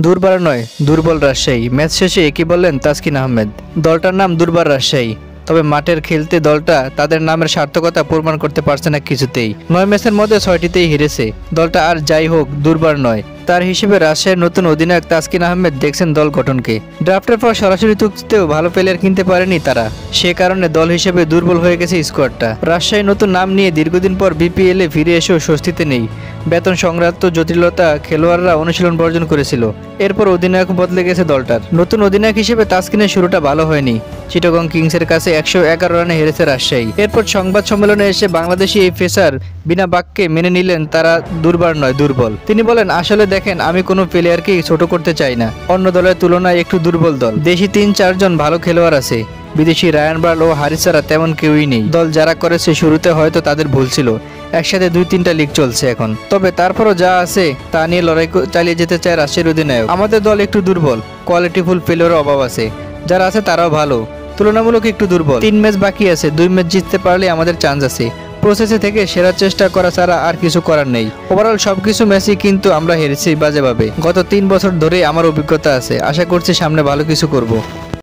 দুর্বার নয়, দুর্বল রাজশাহী। ম্যাচ শেষে একই বললেন তাসকিন আহমেদ। দলটার নাম দুর্বার রাজশাহী, তবে মাঠের খেলতে দলটা তাদের নামের সার্থকতা প্রমাণ করতে পারছে না কিছুতেই। 9 ম্যাচের মধ্যে 6টিতেই হেরেছে। দলটা আর যাই হোক দুর্বার নয়। তার হিসেবে রাজশাহীর নতুন অধিনায়ক তাসকিন আহমেদ দেখছেন দল গঠনকে। ড্রাফটের পর সরাসরি চুক্তিতেও ভালো প্লেয়ার কিনতে পারেনি তারা, সে কারণে দল হিসেবে দুর্বল হয়ে গেছে স্কোয়াডটা। রাজশাহী নতুন নাম নিয়ে দীর্ঘদিন পর বিপিএলে ফিরে এসেও স্বস্তিতে নেই। বেতন সংক্রান্ত জটিলতা, খেলোয়াড়রা অনুশীলন বর্জন করেছিল। এরপর অধিনায়ক বদলে গেছে দলটার। নতুন অধিনায়ক হিসেবে তাসকিনের শুরুটা ভালো হয়নি। চিটাগং কিংসের কাছে 111 রানে হেরেছে রাজশাহী। এরপর সংবাদ সম্মেলনে এসে বাংলাদেশি এই পেসার বিনা বাক্যে মেনে নিলেন তারা দুর্বার নয়, দুর্বল। তিনি বলেন, আসলে দেখেন, আমি কোনো প্লেয়ারকেই ছোট করতে চাই না। অন্য দলের তুলনায় একটু দুর্বল দল। দেশি 3-4 জন ভালো খেলোয়াড় আছে, বিদেশি রায়ান বার্ল ও হারিস ছাড়া তেমন কেউই নেই। দল যারা করেছে শুরুতে হয়তো তাদের ভুল ছিল, একসাথে 2-3টা লিগ চলছে এখন। তবে তারপরও যা আছে তা নিয়ে লড়াই চালিয়ে যেতে চায় রাজশাহীর অধিনায়ক। আমাদের দল একটু দুর্বল, কোয়ালিটিফুল প্লেয়ারের অভাব আছে। যারা আছে তারাও ভালো, তুলনামূলক একটু দুর্বল। 3 ম্যাচ বাকি আছে, 2 ম্যাচ জিততে পারলে আমাদের চান্স আছে। প্রসেসে থেকে সেরা চেষ্টা করা ছাড়া আর কিছু করার নেই। ওভারঅল সবকিছু ম্যাচই কিন্তু আমরা হেরেছি বাজেভাবে। গত 3 বছর ধরে আমার অভিজ্ঞতা আছে, আশা করছি সামনে ভালো কিছু করব।